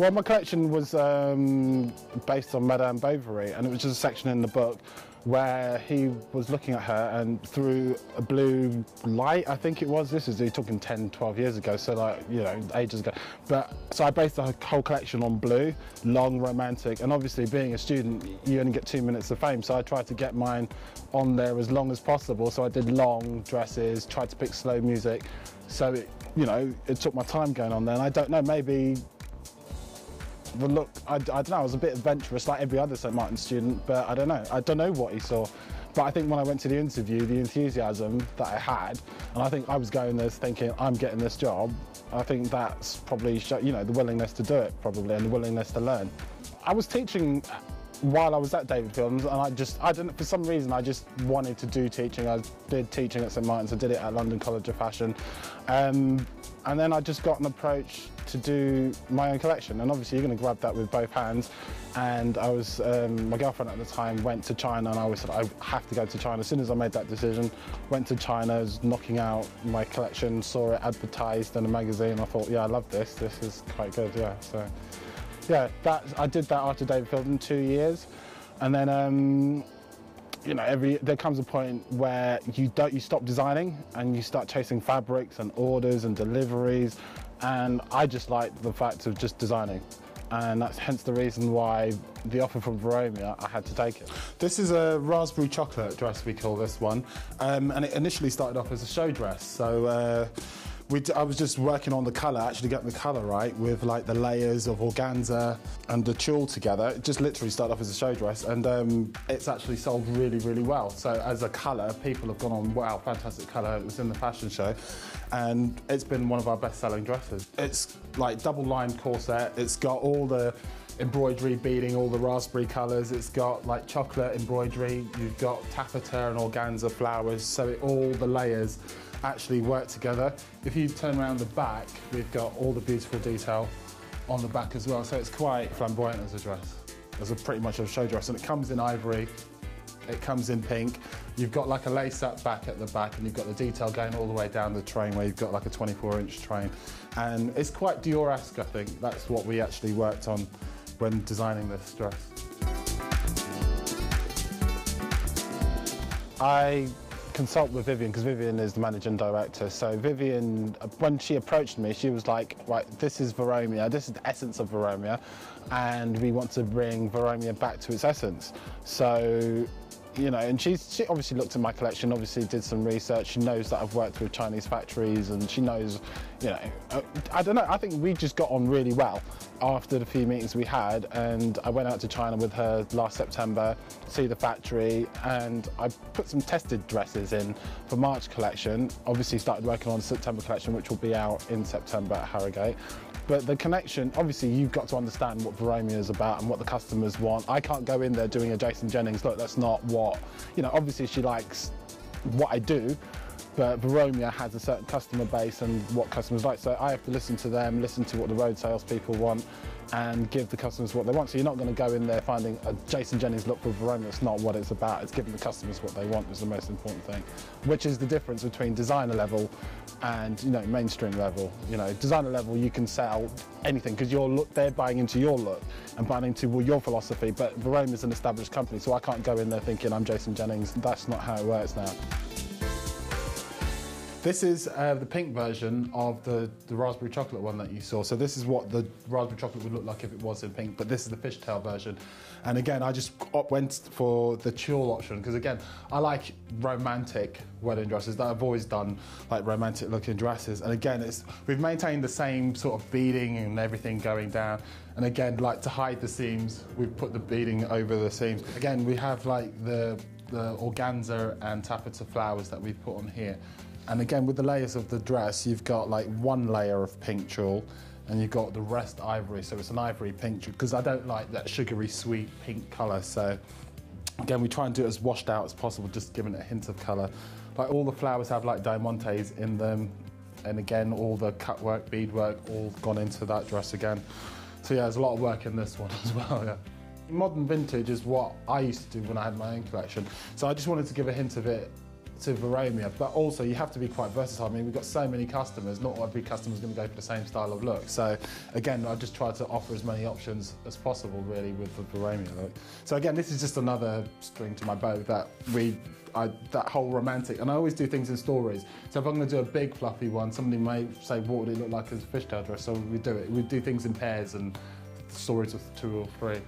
Well, my collection was based on Madame Bovary, and it was just a section in the book where he was looking at her, and through a blue light, I think it was. This is, you're talking 10, 12 years ago, so like, you know, ages ago. But so I based the whole collection on blue, long, romantic, and obviously being a student, you only get 2 minutes of fame, so I tried to get mine on there as long as possible. So I did long dresses, tried to pick slow music, so it, you know, it took my time going on there. And I don't know, maybe the look, I don't know, I was a bit adventurous like every other St Martin's student, but I don't know what he saw. But I think when I went to the interview, the enthusiasm that I had, and I think I was going there thinking, I'm getting this job, I think that's probably, you know, the willingness to do it probably, and the willingness to learn. I was teaching while I was at David Films, and I don't know, for some reason I just wanted to do teaching. I did teaching at St Martin's, I did it at London College of Fashion, and then I just got an approach to do my own collection, and obviously you're going to grab that with both hands. And I was, my girlfriend at the time went to China, and I always said I have to go to China. As soon as I made that decision, went to China, was knocking out my collection, saw it advertised in a magazine. I thought, yeah, I love this. This is quite good, yeah. So, yeah, I did that after David Field in 2 years, and then you know, there comes a point where you stop designing and you start chasing fabrics and orders and deliveries, and I just like the fact of just designing. And that's hence the reason why the offer from Veromia, I had to take it. This is a raspberry chocolate dress, we call this one, and it initially started off as a show dress. So I was just working on the colour, actually getting the colour right, with like the layers of organza and the tulle together. It just literally started off as a show dress, and it's actually sold really, really well. So as a colour, people have gone on, wow, fantastic colour. It was in the fashion show, and it's been one of our best-selling dresses. It's like double-lined corset. It's got all the embroidery beading, all the raspberry colours. It's got like chocolate embroidery. You've got taffeta and organza flowers. So all the layers actually work together. If you turn around the back, we've got all the beautiful detail on the back as well. So it's quite flamboyant as a dress. It's pretty much a show dress, and it comes in ivory. It comes in pink. You've got like a lace-up back at the back, and you've got the detail going all the way down the train, where you've got like a 24-inch train. And it's quite Dior-esque, I think. That's what we actually worked on when designing this dress. I consult with Vivian, because Vivian is the managing director. So Vivian, when she approached me, she was like, right, this is Veromia, this is the essence of Veromia, and we want to bring Veromia back to its essence. So, you know, and she obviously looked at my collection, obviously did some research. She knows that I've worked with Chinese factories, and she knows, you know, I don't know, I think we just got on really well after the few meetings we had. And I went out to China with her last September, see the factory, and I put some tested dresses in for March collection. Obviously started working on the September collection, which will be out in September at Harrogate. But the connection, obviously you've got to understand what Veromia is about and what the customers want. I can't go in there doing a Jason Jennings, look, that's not what, you know, obviously she likes what I do, but Veromia has a certain customer base and what customers like. So I have to listen to them, listen to what the road salespeople want, and give the customers what they want. So you're not going to go in there finding a Jason Jennings look for Veromia. It's not what it's about. It's giving the customers what they want is the most important thing, which is the difference between designer level and, you know, mainstream level. You know, designer level, you can sell anything because they're buying into your look and buying into your philosophy. But Veromia is an established company, so I can't go in there thinking I'm Jason Jennings. That's not how it works now. This is the pink version of the raspberry chocolate one that you saw. So this is what the raspberry chocolate would look like if it was in pink, but this is the fishtail version. And again, I just went for the tulle option because, again, I like romantic wedding dresses. I've always done like romantic looking dresses. And again, we've maintained the same sort of beading and everything going down. And again, like to hide the seams, we've put the beading over the seams. Again, we have like the organza and taffeta flowers that we've put on here. And again, with the layers of the dress, you've got like one layer of pink tulle, and you've got the rest ivory. So it's an ivory pink tulle, because I don't like that sugary sweet pink colour. So again, we try and do it as washed out as possible, just giving it a hint of colour. Like all the flowers have like diamantes in them. And again, all the cut work, bead work, all gone into that dress again. So yeah, there's a lot of work in this one as well, yeah. Modern vintage is what I used to do when I had my own collection. So I just wanted to give a hint of it to Veromia, but also you have to be quite versatile. I mean, we've got so many customers, not every customer is going to go for the same style of look. So again, I just try to offer as many options as possible really with the Veromia look. So again, this is just another string to my bow that that whole romantic, and I always do things in stories. So if I'm going to do a big fluffy one, somebody may say, what would it look like as a fishtail dress? So we do it. We do things in pairs and stories of 2 or 3.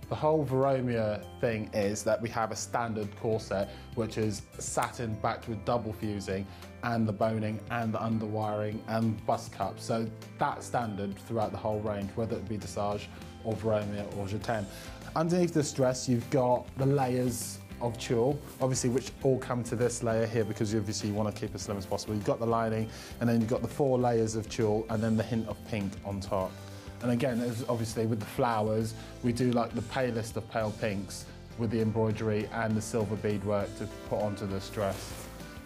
The whole Veromia thing is that we have a standard corset, which is satin backed with double fusing and the boning and the underwiring and bust cup. So that's standard throughout the whole range, whether it be Dressage or Veromia or Jennings. Underneath this dress, you've got the layers of tulle, obviously, which all come to this layer here because obviously you want to keep it as slim as possible. You've got the lining, and then you've got the 4 layers of tulle, and then the hint of pink on top. And again, obviously with the flowers, we do like the palest of pale pinks with the embroidery and the silver beadwork to put onto this dress.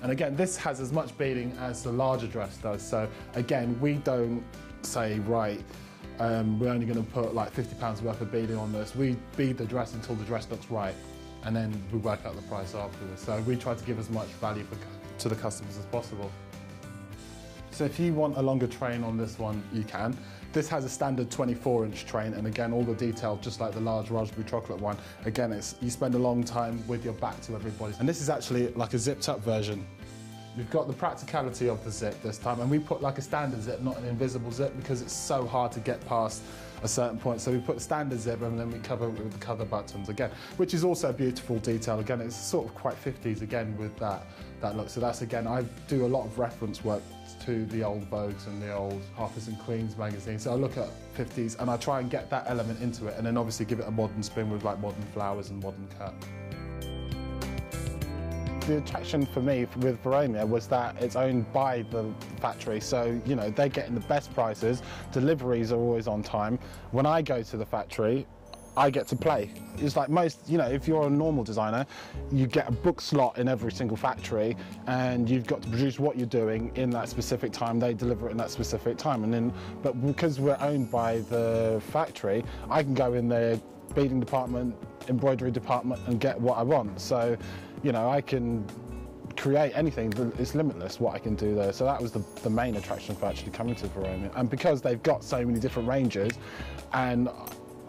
And again, this has as much beading as the larger dress does. So again, we don't say, right, we're only going to put like £50 worth of beading on this. We bead the dress until the dress looks right, and then we work out the price afterwards. So we try to give as much value to the customers as possible. So if you want a longer train on this one, you can. This has a standard 24-inch train, and again, all the detail, just like the large raspberry chocolate one. Again, you spend a long time with your back to everybody. And this is actually like a zipped up version. We've got the practicality of the zip this time, and we put like a standard zip, not an invisible zip, because it's so hard to get past a certain point. So we put standard zip, and then we cover it with the cover buttons again, which is also a beautiful detail. Again, it's sort of quite 50s again with that look. So that's, again, I do a lot of reference work to the old Vogues and the old Harper's and Queen's magazine. So I look at 50s and I try and get that element into it, and then obviously give it a modern spin with like modern flowers and modern cut. The attraction for me with Veromia was that it's owned by the factory, so you know they're getting the best prices, deliveries are always on time. When I go to the factory, I get to play. It's like most, you know, if you're a normal designer, you get a book slot in every single factory and you've got to produce what you're doing in that specific time, they deliver it in that specific time. And then, but because we're owned by the factory, I can go in their beading department, embroidery department and get what I want. So, you know, I can create anything, it's limitless what I can do there. So that was the main attraction for actually coming to Veromia. And because they've got so many different ranges, and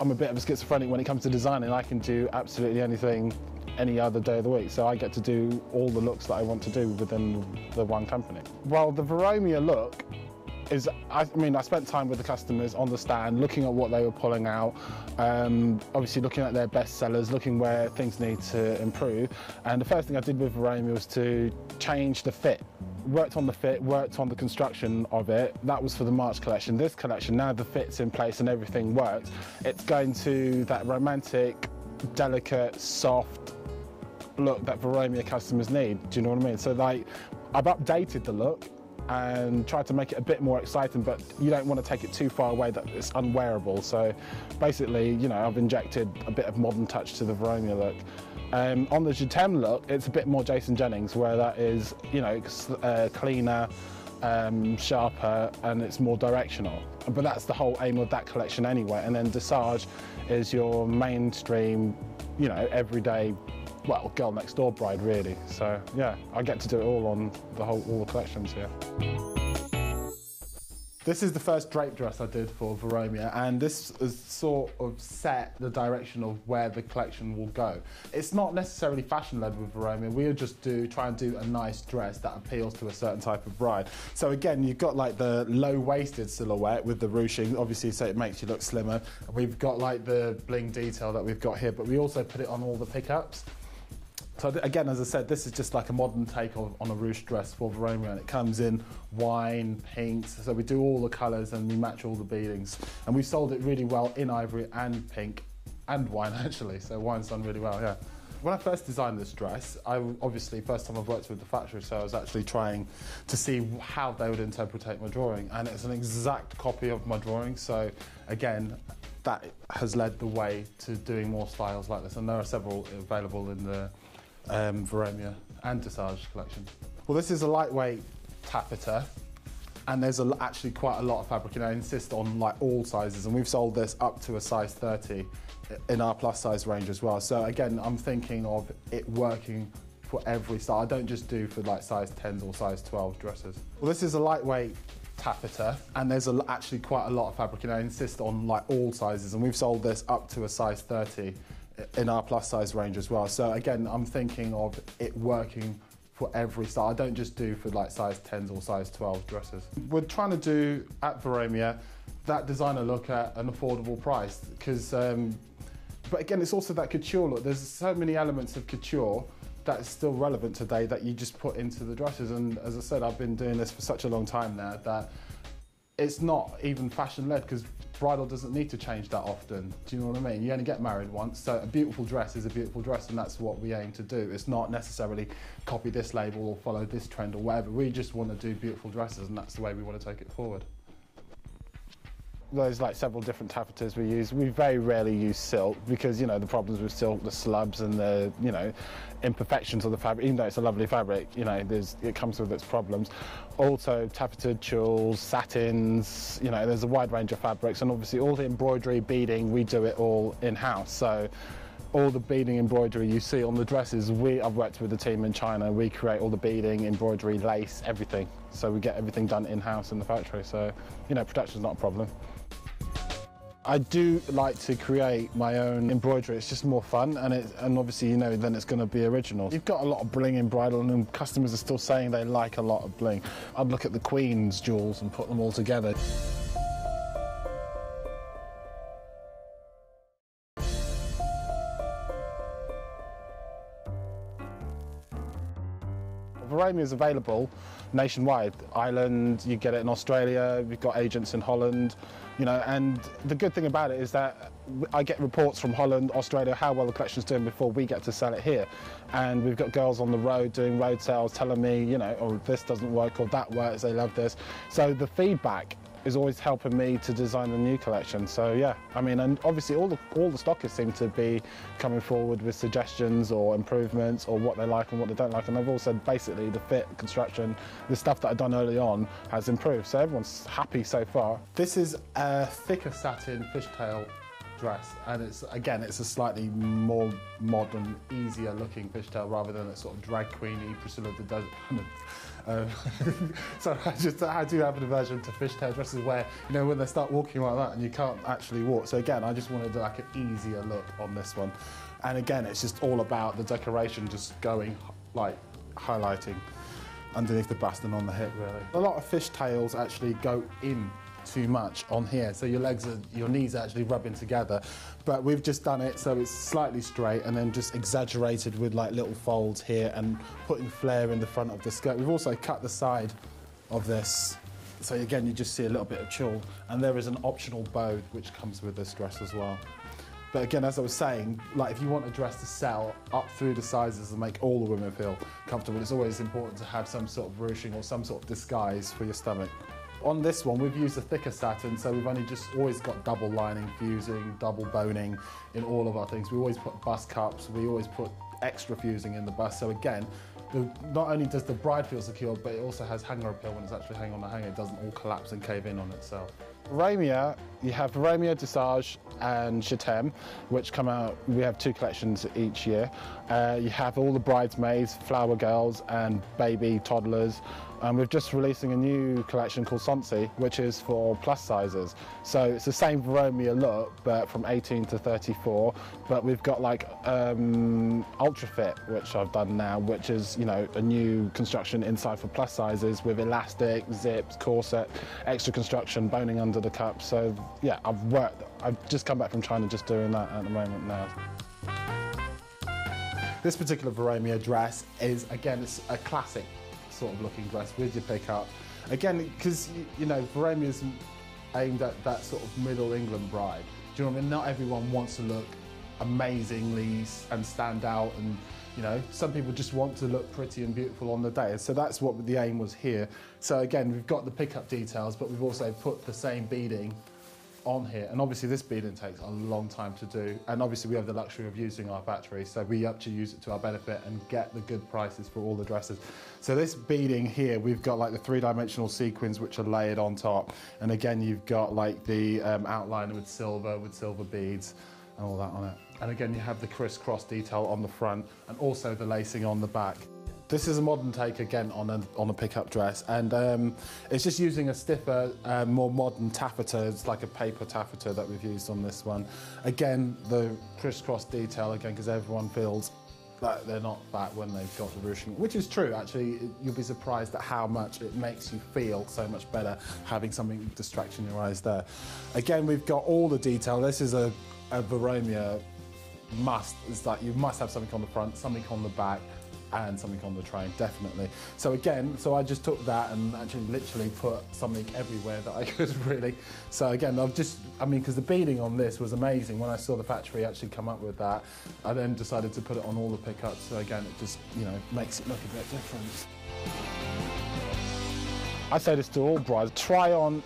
I'm a bit of a schizophrenic when it comes to designing, I can do absolutely anything any other day of the week. So I get to do all the looks that I want to do within the one company. Well, the Veromia look is, I mean, I spent time with the customers on the stand, looking at what they were pulling out, obviously looking at their best sellers, looking where things need to improve. And the first thing I did with Veromia was to change the fit. Worked on the fit, worked on the construction of it. That was for the March collection. This collection, now the fit's in place and everything works, it's going to that romantic, delicate, soft look that Veromia customers need. Do you know what I mean? So like, I've updated the look and tried to make it a bit more exciting, but you don't want to take it too far away that it's unwearable. So basically, you know, I've injected a bit of modern touch to the Veromia look. On the Jennings look, it's a bit more Jason Jennings, where that is, you know, cleaner, sharper, and it's more directional. But that's the whole aim of that collection anyway. And then Dressage is your mainstream, you know, everyday, well, girl next door bride really. So yeah, I get to do it all on all the collections here. This is the first drape dress I did for Veromia, and this is sort of set the direction of where the collection will go. It's not necessarily fashion-led with Veromia, we'll just try and do a nice dress that appeals to a certain type of bride. So again, you've got like the low-waisted silhouette with the ruching, obviously, so it makes you look slimmer. We've got like the bling detail that we've got here, but we also put it on all the pickups. So again, as I said, this is just like a modern take on a ruched dress for Veromia, and it comes in wine, pinks, so we do all the colours and we match all the beadings. And we sold it really well in ivory and pink and wine actually, so wine's done really well, yeah. When I first designed this dress, obviously first time I've worked with the factory, so I was actually trying to see how they would interpret my drawing, and it's an exact copy of my drawing, so again, that has led the way to doing more styles like this, and there are several available in the Veromia and Dressage collection. Well, this is a lightweight taffeta, and there's actually quite a lot of fabric, and I insist on like all sizes, and we've sold this up to a size 30 in our plus size range as well. So again, I'm thinking of it working for every style. I don't just do for like size 10s or size 12 dresses. Well, this is a lightweight taffeta, and there's actually quite a lot of fabric, and I insist on like all sizes, and we've sold this up to a size 30 in our plus size range as well. So again, I'm thinking of it working for every style. I don't just do for like size 10s or size 12 dresses. We're trying to do at Veromia that designer look at an affordable price, because but again, it's also that couture look. There's so many elements of couture that's still relevant today that you just put into the dresses. And as I said, I've been doing this for such a long time now that it's not even fashion-led, because bridal doesn't need to change that often. Do you know what I mean? You only get married once, so a beautiful dress is a beautiful dress, and that's what we aim to do. It's not necessarily copy this label or follow this trend or whatever. We just want to do beautiful dresses, and that's the way we want to take it forward. There's like several different taffetas we use. We very rarely use silk because, you know, the problems with silk, the slubs and the, you know, imperfections of the fabric. Even though it's a lovely fabric, you know, it comes with its problems. Also taffeted tulles, satins, you know, there's a wide range of fabrics, and obviously all the embroidery, beading, we do it all in-house. So all the beading embroidery you see on the dresses, I've worked with the team in China. We create all the beading, embroidery, lace, everything. So we get everything done in-house in the factory. So, you know, production's not a problem. I do like to create my own embroidery. It's just more fun, and obviously, you know, then it's going to be original. You've got a lot of bling in bridal, and customers are still saying they like a lot of bling. I'd look at the Queen's jewels and put them all together. Veromia is available nationwide. Ireland, you get it in Australia, we've got agents in Holland, you know, and the good thing about it is that I get reports from Holland, Australia, how well the collection's doing before we get to sell it here. And we've got girls on the road doing road sales telling me, you know, oh, this doesn't work or that works, they love this. So the feedback is always helping me to design the new collection. So yeah, I mean, and obviously all the stockists seem to be coming forward with suggestions or improvements or what they like and what they don't like. And they've all said basically the fit, construction, the stuff that I've done early on has improved. So everyone's happy so far. This is a thicker satin fishtail dress, and it's a slightly more modern, easier looking fishtail rather than a sort of drag queeny Priscilla the Desert kind of. So I do have an aversion to fishtail dresses where, you know, when they start walking like that and you can't actually walk. So again, I just wanted like an easier look on this one. And again, it's just all about the decoration just going, like, highlighting underneath the bust and on the hip, really. A lot of fishtails actually go in too much on here, so your knees are actually rubbing together, but we've just done it so it's slightly straight and then just exaggerated with like little folds here and putting flare in the front of the skirt. We've also cut the side of this, so again you just see a little bit of tulle, and there is an optional bow which comes with this dress as well. But again, as I was saying, like if you want a dress to sell up through the sizes and make all the women feel comfortable, it's always important to have some sort of ruching or some sort of disguise for your stomach. On this one, we've used a thicker satin, so we've only just always got double lining fusing, double boning in all of our things. We always put bust cups, we always put extra fusing in the bust. So again, not only does the bride feel secure, but it also has hanger appeal when it's actually hanging on the hanger. It doesn't all collapse and cave in on itself. Veromia, you have Veromia, Dessage and Chatham, which come out, we have 2 collections each year. You have all the bridesmaids, flower girls and baby toddlers. We're just releasing a new collection called Sonsi, which is for plus sizes. So it's the same Veromia look, but from 18 to 34. But we've got like Ultra Fit, which I've done now, which is, you know, a new construction inside for plus sizes with elastic, zips, corset, extra construction, boning under the cup. So yeah, I've just come back from China just doing that at the moment now. This particular Veromia dress is, again, it's a classic sort of looking dress with your pickup. Again, because, you know, Veromia's aimed at that sort of middle England bride. Do you know what I mean? Not everyone wants to look amazingly and stand out, and, you know, some people just want to look pretty and beautiful on the day. So that's what the aim was here. So again, we've got the pickup details, but we've also put the same beading on here, and obviously this beading takes a long time to do, and obviously we have the luxury of using our factory, so we actually use it to our benefit and get the good prices for all the dresses. So this beading here, we've got like the 3-dimensional sequins which are layered on top, and again you've got like the outline with silver beads and all that on it. And again, you have the crisscross detail on the front and also the lacing on the back. This is a modern take again on a pickup dress, and it's just using a stiffer, more modern taffeta. It's like a paper taffeta that we've used on this one. Again, the crisscross detail again, because everyone feels like they're not that when they've got the ruching, which is true actually. You'll be surprised at how much it makes you feel so much better having something distracting your eyes there. Again, we've got all the detail. This is a Veromia must. It's like you must have something on the front, something on the back, and something on the train, definitely. So again, I just took that and actually literally put something everywhere that I could really. So again, because the beading on this was amazing. When I saw the factory actually come up with that, I then decided to put it on all the pickups. So again, it just, makes it look a bit different. I say this to all brides, try on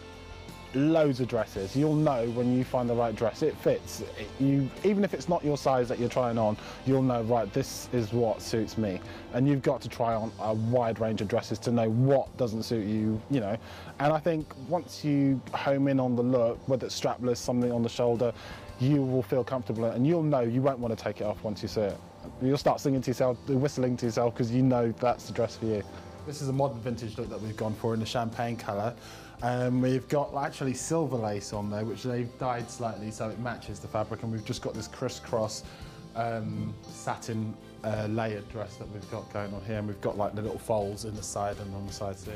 loads of dresses. You'll know when you find the right dress, it fits. Even if it's not your size that you're trying on, you'll know, right, this is what suits me. And you've got to try on a wide range of dresses to know what doesn't suit you, And I think once you home in on the look, whether it's strapless, something on the shoulder, you will feel comfortable and you'll know you won't want to take it off once you see it. You'll start singing to yourself, whistling to yourself, because you know that's the dress for you. This is a modern vintage look that we've gone for in the champagne colour. We've got actually silver lace on there, which they've dyed slightly so it matches the fabric, and we've just got this crisscross satin layered dress that we've got going on here, and we've got like the little folds in the side and on the side too.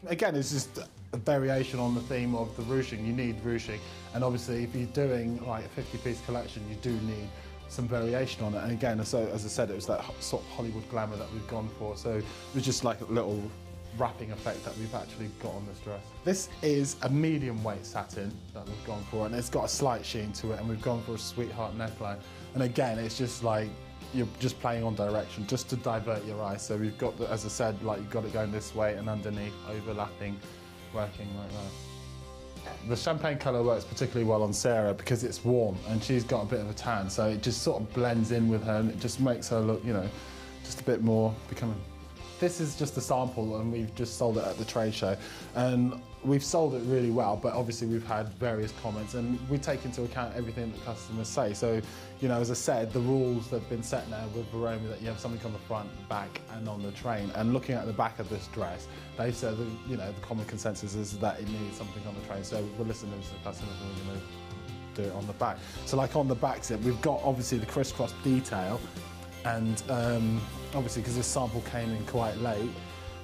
Again, it's just a variation on the theme of the ruching. You need ruching, and obviously if you're doing like a 50-piece collection, you do need some variation on it. And again, so as I said, it was that sort of Hollywood glamour that we've gone for, so it was just like a little wrapping effect that we've actually got on this dress. This is a medium weight satin that we've gone for, and it's got a slight sheen to it, and we've gone for a sweetheart neckline. And again, it's just like you're just playing on direction just to divert your eyes. So we've got, as I said, like you've got it going this way and underneath, overlapping, working like that. The champagne colour works particularly well on Sarah because it's warm and she's got a bit of a tan, so it just sort of blends in with her and it just makes her look, just a bit more becoming. This is just a sample and we've just sold it at the trade show, and we've sold it really well, but obviously we've had various comments and we take into account everything that customers say. So, as I said, the rules that have been set now with Veromia that you have something on the front, back and on the train, and looking at the back of this dress, they said that, the common consensus is that it needs something on the train. So we're listening to the customers and we're going to do it on the back. So like on the back zip, we've got obviously the crisscross detail, and obviously because this sample came in quite late,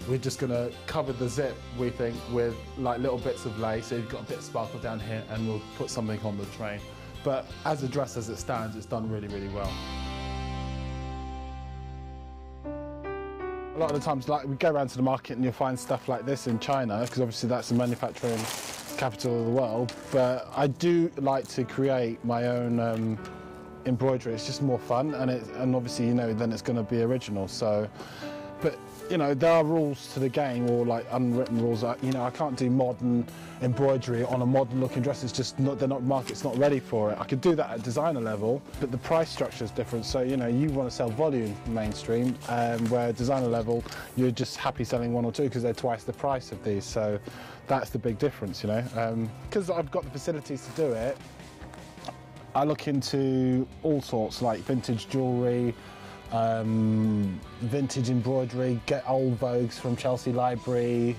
we're just going to cover the zip, we think, with like little bits of lace, so you've got a bit of sparkle down here, and we'll put something on the train. But as a dress as it stands, it's done really, really well. A lot of the times, like, we go around to the market and you'll find stuff like this in China, because obviously that's the manufacturing capital of the world, but I do like to create my own embroidery. It's just more fun, and obviously then it's going to be original. So, but there are rules to the game, or like unwritten rules. I can't do modern embroidery on a modern looking dress. It's just not, market's not ready for it. I could do that at designer level, but the price structure is different. So you want to sell volume mainstream, where designer level you're just happy selling one or two because they're twice the price of these. So that's the big difference, because I've got the facilities to do it. I look into all sorts, like vintage jewellery, vintage embroidery, get old Vogues from Chelsea Library,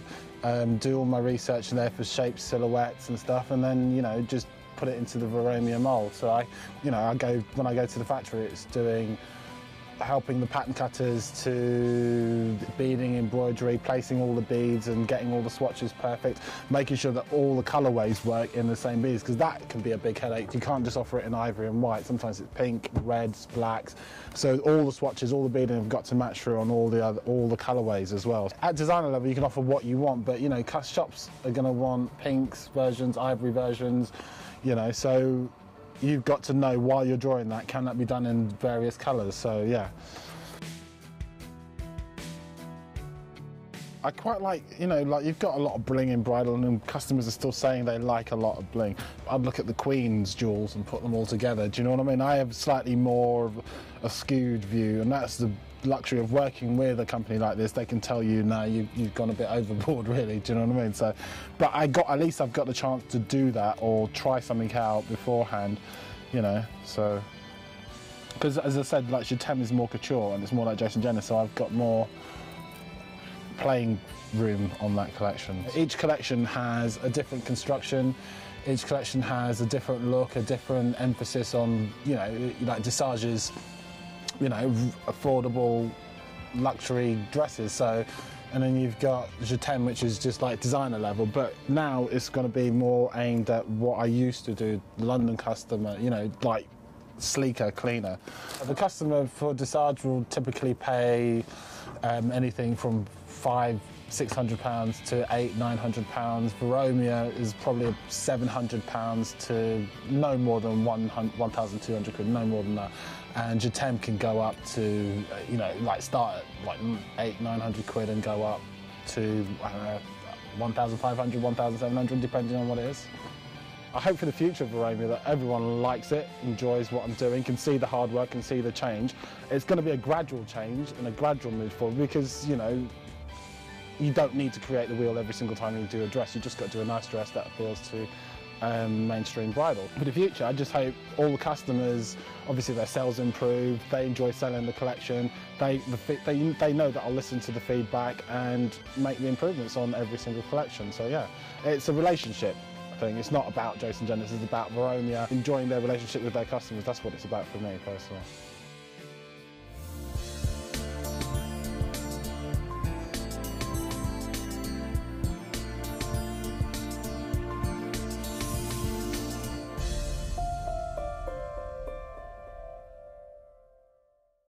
do all my research in there for shapes, silhouettes and stuff, and then, just put it into the Veromia mould. So when I go to the factory, it's helping the pattern cutters to beading, embroidery, placing all the beads and getting all the swatches perfect, making sure that all the colourways work in the same beads, because that can be a big headache. You can't just offer it in ivory and white. Sometimes it's pink, reds, blacks. So all the swatches, all the beading have got to match through on all the colourways as well. At designer level, you can offer what you want, but shops are going to want pinks versions, ivory versions, so you've got to know while you're drawing that, can that be done in various colours? So yeah. I quite like, you've got a lot of bling in bridal, and customers are still saying they like a lot of bling. I'd look at the Queen's jewels and put them all together, do you know what I mean? I have slightly more of a skewed view, and that's the luxury of working with a company like this. They can tell you, no, you've gone a bit overboard, really, do you know what I mean? So, but at least I've got the chance to do that or try something out beforehand, so. Because as I said, like Jennings is more couture and it's more like Jason Jennings, so I've got more playing room on that collection. Each collection has a different construction. Each collection has a different look, a different emphasis on, you know, like Desage's, you know, affordable luxury dresses. So, and then you've got Jennings, which is just like designer level, but now it's going to be more aimed at what I used to do, London customer, you know, like sleeker, cleaner. The customer for Desage will typically pay anything from £500–600 to £800–900. Veromia is probably £700 to no more than 1,200 quid, no more than that. And Jennings can go up to, you know, like start at like 800–900 quid and go up to, I don't know, 1,500, 1,700, depending on what it is. I hope for the future of Veromia that everyone likes it, enjoys what I'm doing, can see the hard work, can see the change. It's going to be a gradual change and a gradual move forward because, you know, you don't need to create the wheel every single time you do a dress. You just got to do a nice dress that appeals to mainstream bridal. For the future, I just hope all the customers, obviously their sales improve, they enjoy selling the collection, they know that I'll listen to the feedback and make the improvements on every single collection. So yeah, it's a relationship thing. It's not about Jason Jennings, it's about Veromia enjoying their relationship with their customers. That's what it's about for me personally.